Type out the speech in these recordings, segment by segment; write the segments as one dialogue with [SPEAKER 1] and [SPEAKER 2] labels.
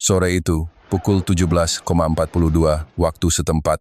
[SPEAKER 1] Sore itu, pukul 17.42 waktu setempat,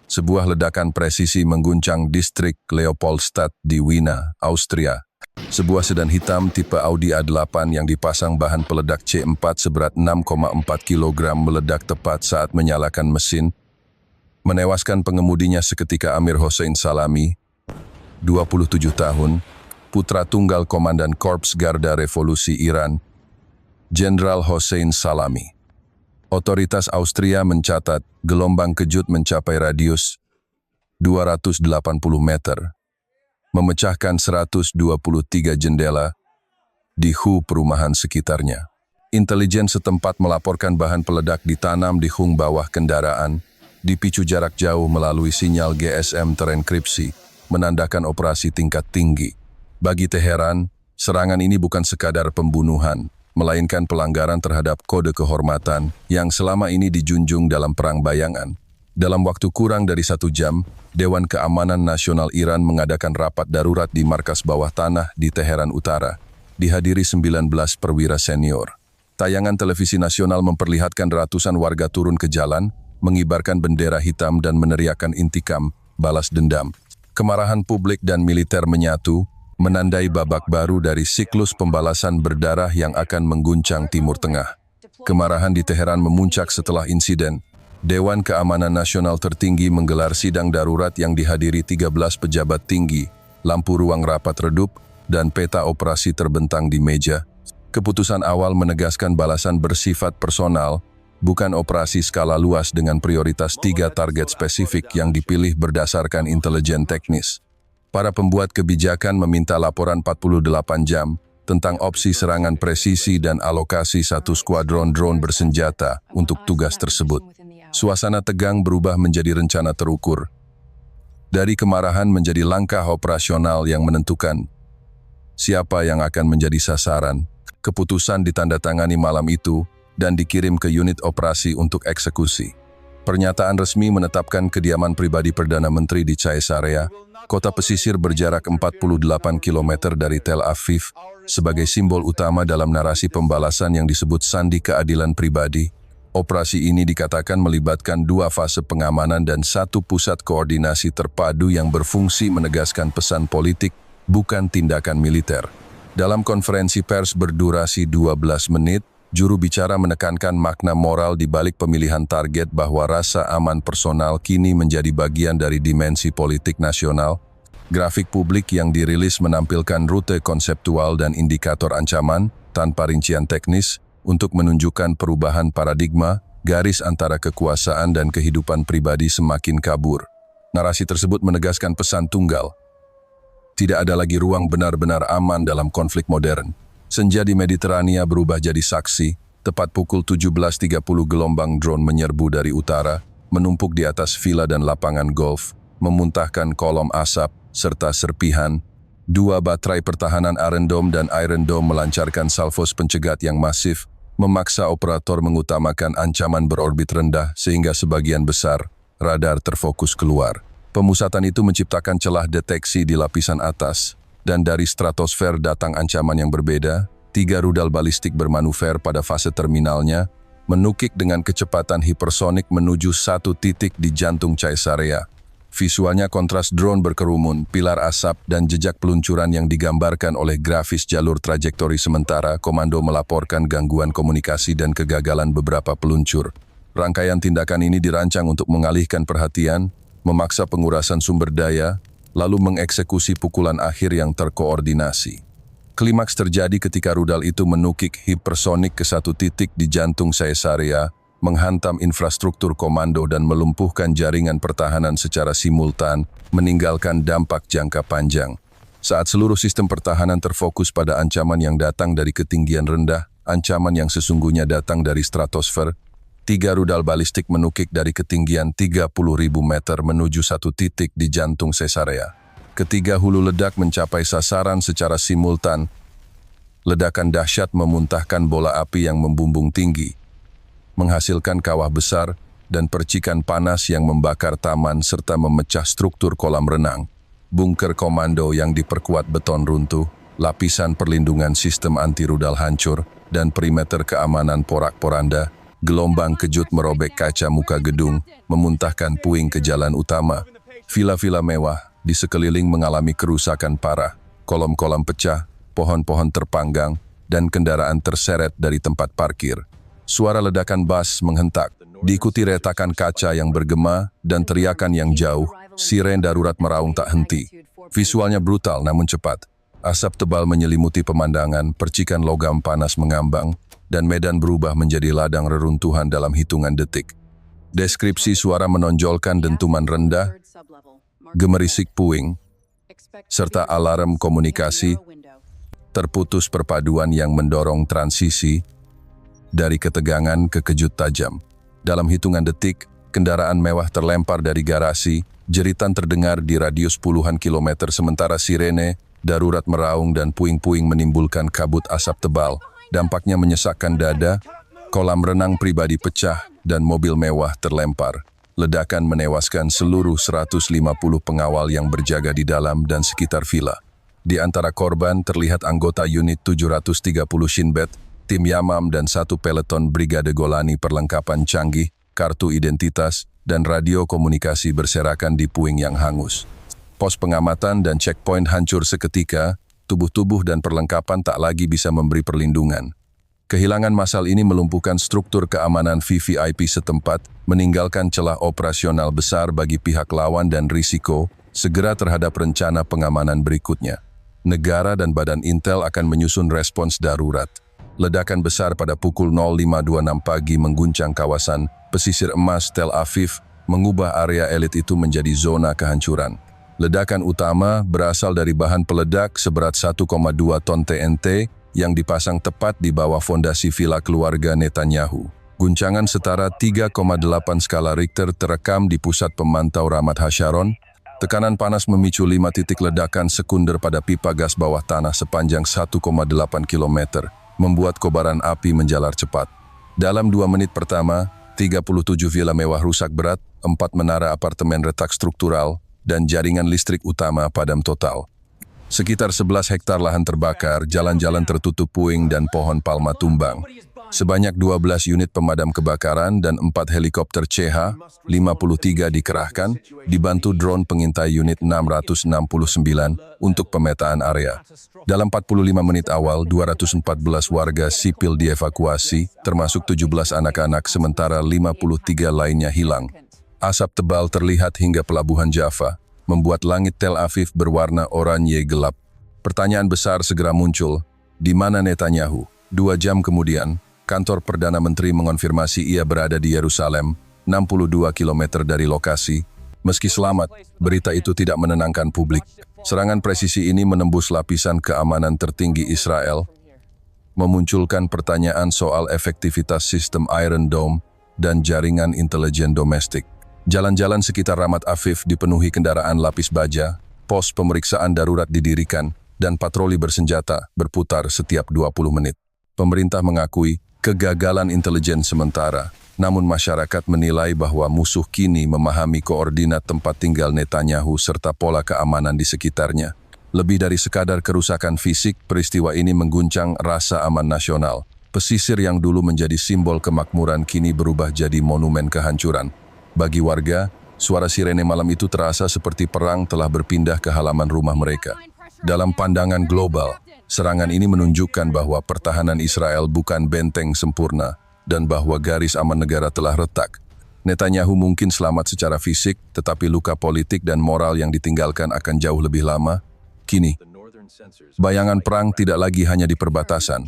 [SPEAKER 1] sebuah ledakan presisi mengguncang distrik Leopoldstadt di Wina, Austria. Sebuah sedan hitam tipe Audi A8 yang dipasang bahan peledak C4 seberat 6,4 kg meledak tepat saat menyalakan mesin, menewaskan pengemudinya seketika Amir Hossein Salami, 27 tahun, putra tunggal Komandan Korps Garda Revolusi Iran, Jenderal Hossein Salami. Otoritas Austria mencatat gelombang kejut mencapai radius 280 meter, memecahkan 123 jendela di perumahan sekitarnya. Intelijen setempat melaporkan bahan peledak ditanam di hung bawah kendaraan, dipicu jarak jauh melalui sinyal GSM terenkripsi, menandakan operasi tingkat tinggi. Bagi Teheran, serangan ini bukan sekadar pembunuhan, melainkan pelanggaran terhadap kode kehormatan yang selama ini dijunjung dalam perang bayangan. Dalam waktu kurang dari 1 jam, Dewan Keamanan Nasional Iran mengadakan rapat darurat di markas bawah tanah di Teheran Utara, dihadiri 19 perwira senior. Tayangan televisi nasional memperlihatkan ratusan warga turun ke jalan, mengibarkan bendera hitam dan meneriakkan intikam, balas dendam. Kemarahan publik dan militer menyatu, menandai babak baru dari siklus pembalasan berdarah yang akan mengguncang Timur Tengah. Kemarahan di Teheran memuncak setelah insiden. Dewan Keamanan Nasional tertinggi menggelar sidang darurat yang dihadiri 13 pejabat tinggi, lampu ruang rapat redup, dan peta operasi terbentang di meja. Keputusan awal menegaskan balasan bersifat personal, bukan operasi skala luas dengan prioritas 3 target spesifik yang dipilih berdasarkan intelijen teknis. Para pembuat kebijakan meminta laporan 48 jam tentang opsi serangan presisi dan alokasi 1 skuadron drone bersenjata untuk tugas tersebut. Suasana tegang berubah menjadi rencana terukur. Dari kemarahan menjadi langkah operasional yang menentukan siapa yang akan menjadi sasaran. Keputusan ditandatangani malam itu dan dikirim ke unit operasi untuk eksekusi. Pernyataan resmi menetapkan kediaman pribadi Perdana Menteri di Caesarea, kota pesisir berjarak 48 km dari Tel Aviv, sebagai simbol utama dalam narasi pembalasan yang disebut Sandi Keadilan Pribadi. Operasi ini dikatakan melibatkan 2 fase pengamanan dan 1 pusat koordinasi terpadu yang berfungsi menegaskan pesan politik, bukan tindakan militer. Dalam konferensi pers berdurasi 12 menit, juru bicara menekankan makna moral di balik pemilihan target bahwa rasa aman personal kini menjadi bagian dari dimensi politik nasional. Grafik publik yang dirilis menampilkan rute konseptual dan indikator ancaman tanpa rincian teknis untuk menunjukkan perubahan paradigma, garis antara kekuasaan dan kehidupan pribadi semakin kabur. Narasi tersebut menegaskan pesan tunggal. Tidak ada lagi ruang benar-benar aman dalam konflik modern. Senja di Mediterania berubah jadi saksi. Tepat pukul 17.30 gelombang drone menyerbu dari utara, menumpuk di atas villa dan lapangan golf, memuntahkan kolom asap serta serpihan. 2 baterai pertahanan Iron Dome dan Iron Dome melancarkan salvos pencegat yang masif, memaksa operator mengutamakan ancaman berorbit rendah sehingga sebagian besar radar terfokus keluar. Pemusatan itu menciptakan celah deteksi di lapisan atas. Dan dari stratosfer datang ancaman yang berbeda. 3 rudal balistik bermanuver pada fase terminalnya, menukik dengan kecepatan hipersonik menuju 1 titik di jantung Caesarea. Visualnya kontras drone berkerumun, pilar asap, dan jejak peluncuran yang digambarkan oleh grafis jalur trajektori sementara. Komando melaporkan gangguan komunikasi dan kegagalan beberapa peluncur. Rangkaian tindakan ini dirancang untuk mengalihkan perhatian, memaksa pengurasan sumber daya, lalu mengeksekusi pukulan akhir yang terkoordinasi. Klimaks terjadi ketika rudal itu menukik hipersonik ke 1 titik di jantung Caesarea, menghantam infrastruktur komando dan melumpuhkan jaringan pertahanan secara simultan, meninggalkan dampak jangka panjang. Saat seluruh sistem pertahanan terfokus pada ancaman yang datang dari ketinggian rendah, ancaman yang sesungguhnya datang dari stratosfer, 3 rudal balistik menukik dari ketinggian 30.000 meter menuju 1 titik di jantung Caesarea. Ketiga hulu ledak mencapai sasaran secara simultan. Ledakan dahsyat memuntahkan bola api yang membumbung tinggi, menghasilkan kawah besar dan percikan panas yang membakar taman serta memecah struktur kolam renang. Bunker komando yang diperkuat beton runtuh, lapisan perlindungan sistem anti-rudal hancur, dan perimeter keamanan porak-poranda, gelombang kejut merobek kaca muka gedung, memuntahkan puing ke jalan utama. Vila-vila mewah di sekeliling mengalami kerusakan parah, kolom-kolom pecah, pohon-pohon terpanggang, dan kendaraan terseret dari tempat parkir. Suara ledakan bas menghentak, diikuti retakan kaca yang bergema dan teriakan yang jauh, siren darurat meraung tak henti. Visualnya brutal namun cepat. Asap tebal menyelimuti pemandangan, percikan logam panas mengambang, dan medan berubah menjadi ladang reruntuhan dalam hitungan detik. Deskripsi suara menonjolkan dentuman rendah, gemerisik puing, serta alarm komunikasi, terputus perpaduan yang mendorong transisi dari ketegangan ke kejut tajam. Dalam hitungan detik, kendaraan mewah terlempar dari garasi, jeritan terdengar di radius puluhan kilometer sementara sirene, darurat meraung dan puing-puing menimbulkan kabut asap tebal. Dampaknya menyesakkan dada, kolam renang pribadi pecah dan mobil mewah terlempar. Ledakan menewaskan seluruh 150 pengawal yang berjaga di dalam dan sekitar villa. Di antara korban terlihat anggota unit 730 Shin Bet, tim Yamam dan satu peleton Brigade Golani perlengkapan canggih, kartu identitas, dan radio komunikasi berserakan di puing yang hangus. Pos pengamatan dan checkpoint hancur seketika, tubuh-tubuh dan perlengkapan tak lagi bisa memberi perlindungan. Kehilangan massal ini melumpuhkan struktur keamanan VVIP setempat, meninggalkan celah operasional besar bagi pihak lawan dan risiko segera terhadap rencana pengamanan berikutnya. Negara dan badan intel akan menyusun respons darurat. Ledakan besar pada pukul 05.26 pagi mengguncang kawasan pesisir emas Tel Aviv, mengubah area elit itu menjadi zona kehancuran. Ledakan utama berasal dari bahan peledak seberat 1,2 ton TNT yang dipasang tepat di bawah fondasi villa keluarga Netanyahu. Guncangan setara 3,8 skala Richter terekam di pusat pemantau Ramat Hasharon. Tekanan panas memicu 5 titik ledakan sekunder pada pipa gas bawah tanah sepanjang 1,8 km, membuat kobaran api menjalar cepat. Dalam 2 menit pertama, 37 villa mewah rusak berat, 4 menara apartemen retak struktural, dan jaringan listrik utama padam total. Sekitar 11 hektar lahan terbakar, jalan-jalan tertutup puing dan pohon palma tumbang. Sebanyak 12 unit pemadam kebakaran dan 4 helikopter CH-53 dikerahkan, dibantu drone pengintai unit 669 untuk pemetaan area. Dalam 45 menit awal, 214 warga sipil dievakuasi, termasuk 17 anak-anak sementara 53 lainnya hilang. Asap tebal terlihat hingga pelabuhan Jaffa, membuat langit Tel Aviv berwarna oranye gelap. Pertanyaan besar segera muncul, di mana Netanyahu? 2 jam kemudian, kantor Perdana Menteri mengonfirmasi ia berada di Yerusalem, 62 km dari lokasi. Meski selamat, berita itu tidak menenangkan publik. Serangan presisi ini menembus lapisan keamanan tertinggi Israel, memunculkan pertanyaan soal efektivitas sistem Iron Dome dan jaringan intelijen domestik. Jalan-jalan sekitar Ramat Aviv dipenuhi kendaraan lapis baja, pos pemeriksaan darurat didirikan, dan patroli bersenjata berputar setiap 20 menit. Pemerintah mengakui kegagalan intelijen sementara, namun masyarakat menilai bahwa musuh kini memahami koordinat tempat tinggal Netanyahu serta pola keamanan di sekitarnya. Lebih dari sekadar kerusakan fisik, peristiwa ini mengguncang rasa aman nasional. Pesisir yang dulu menjadi simbol kemakmuran kini berubah jadi monumen kehancuran. Bagi warga, suara sirene malam itu terasa seperti perang telah berpindah ke halaman rumah mereka. Dalam pandangan global, serangan ini menunjukkan bahwa pertahanan Israel bukan benteng sempurna dan bahwa garis aman negara telah retak. Netanyahu mungkin selamat secara fisik, tetapi luka politik dan moral yang ditinggalkan akan jauh lebih lama. Kini, bayangan perang tidak lagi hanya di perbatasan,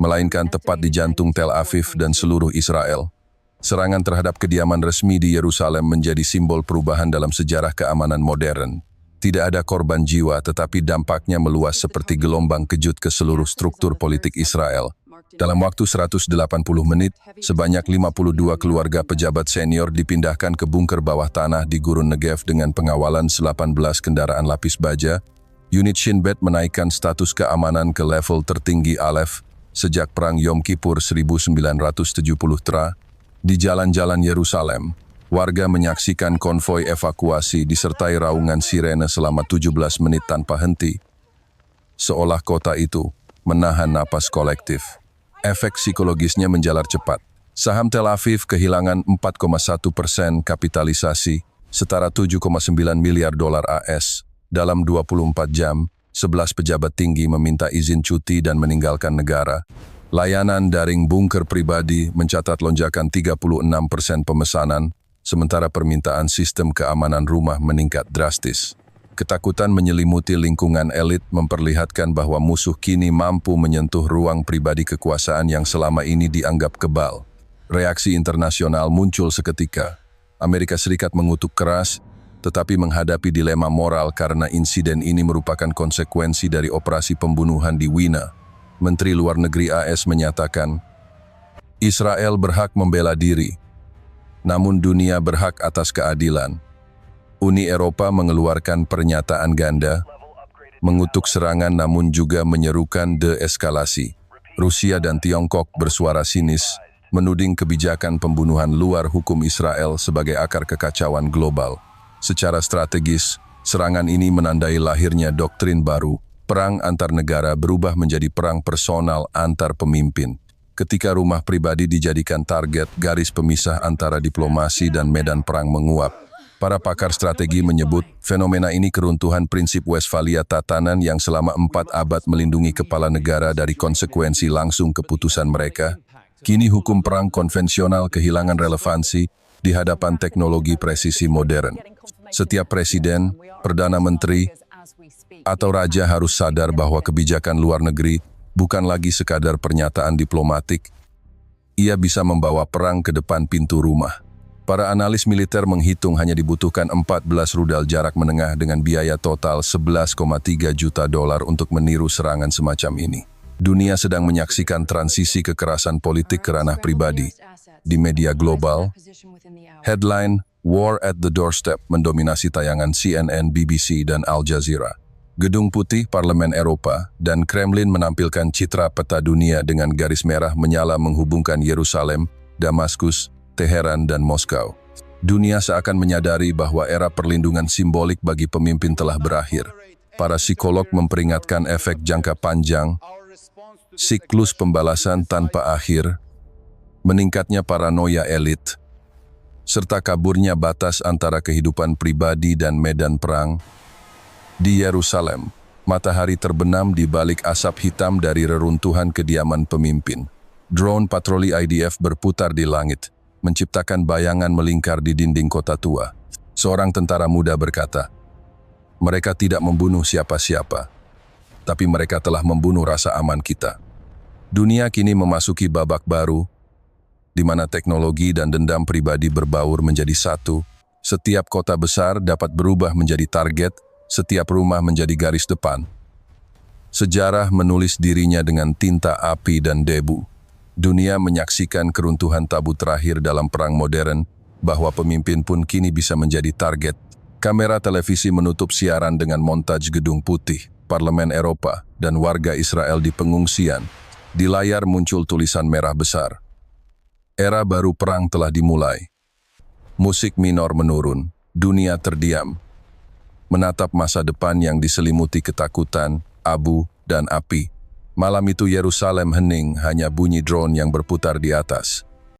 [SPEAKER 1] melainkan tepat di jantung Tel Aviv dan seluruh Israel. Serangan terhadap kediaman resmi di Yerusalem menjadi simbol perubahan dalam sejarah keamanan modern. Tidak ada korban jiwa, tetapi dampaknya meluas seperti gelombang kejut ke seluruh struktur politik Israel. Dalam waktu 180 menit, sebanyak 52 keluarga pejabat senior dipindahkan ke bunker bawah tanah di Gurun Negev dengan pengawalan 18 kendaraan lapis baja. Unit Shin Bet menaikkan status keamanan ke level tertinggi Aleph sejak Perang Yom Kippur 1970. Di jalan-jalan Yerusalem, warga menyaksikan konvoi evakuasi disertai raungan sirene selama 17 menit tanpa henti. Seolah kota itu menahan napas kolektif. Efek psikologisnya menjalar cepat. Saham Tel Aviv kehilangan 4,1% kapitalisasi, setara 7,9 miliar dolar AS. Dalam 24 jam, 11 pejabat tinggi meminta izin cuti dan meninggalkan negara. Layanan daring bunker pribadi mencatat lonjakan 36% pemesanan, sementara permintaan sistem keamanan rumah meningkat drastis. Ketakutan menyelimuti lingkungan elit memperlihatkan bahwa musuh kini mampu menyentuh ruang pribadi kekuasaan yang selama ini dianggap kebal. Reaksi internasional muncul seketika. Amerika Serikat mengutuk keras, tetapi menghadapi dilema moral karena insiden ini merupakan konsekuensi dari operasi pembunuhan di Wina. Menteri Luar Negeri AS menyatakan, Israel berhak membela diri, namun dunia berhak atas keadilan. Uni Eropa mengeluarkan pernyataan ganda, mengutuk serangan namun juga menyerukan deeskalasi. Rusia dan Tiongkok bersuara sinis, menuding kebijakan pembunuhan luar hukum Israel sebagai akar kekacauan global. Secara strategis, serangan ini menandai lahirnya doktrin baru. Perang antar negara berubah menjadi perang personal antar pemimpin. Ketika rumah pribadi dijadikan target, garis pemisah antara diplomasi dan medan perang menguap. Para pakar strategi menyebut fenomena ini keruntuhan prinsip Westphalia tatanan yang selama 4 abad melindungi kepala negara dari konsekuensi langsung keputusan mereka. Kini hukum perang konvensional kehilangan relevansi di hadapan teknologi presisi modern. Setiap presiden, perdana menteri, atau raja harus sadar bahwa kebijakan luar negeri bukan lagi sekadar pernyataan diplomatik. Ia bisa membawa perang ke depan pintu rumah. Para analis militer menghitung hanya dibutuhkan 14 rudal jarak menengah dengan biaya total 11,3 juta dolar untuk meniru serangan semacam ini. Dunia sedang menyaksikan transisi kekerasan politik ke ranah pribadi. Di media global, headline War at the Doorstep mendominasi tayangan CNN, BBC, dan Al Jazeera. Gedung Putih, Parlemen Eropa, dan Kremlin menampilkan citra peta dunia dengan garis merah menyala menghubungkan Yerusalem, Damaskus, Teheran, dan Moskow. Dunia seakan menyadari bahwa era perlindungan simbolik bagi pemimpin telah berakhir. Para psikolog memperingatkan efek jangka panjang, siklus pembalasan tanpa akhir, meningkatnya paranoia elit, serta kaburnya batas antara kehidupan pribadi dan medan perang. Di Yerusalem, matahari terbenam di balik asap hitam dari reruntuhan kediaman pemimpin. Drone patroli IDF berputar di langit, menciptakan bayangan melingkar di dinding kota tua. Seorang tentara muda berkata, mereka tidak membunuh siapa-siapa, tapi mereka telah membunuh rasa aman kita. Dunia kini memasuki babak baru, di mana teknologi dan dendam pribadi berbaur menjadi satu. Setiap kota besar dapat berubah menjadi target, setiap rumah menjadi garis depan. Sejarah menulis dirinya dengan tinta api dan debu. Dunia menyaksikan keruntuhan tabu terakhir dalam perang modern, bahwa pemimpin pun kini bisa menjadi target. Kamera televisi menutup siaran dengan montaj Gedung Putih, Parlemen Eropa, dan warga Israel di pengungsian. Di layar muncul tulisan merah besar. Era baru perang telah dimulai. Musik minor menurun, dunia terdiam, menatap masa depan yang diselimuti ketakutan, abu, dan api. Malam itu Yerusalem hening, hanya bunyi drone yang berputar di atas.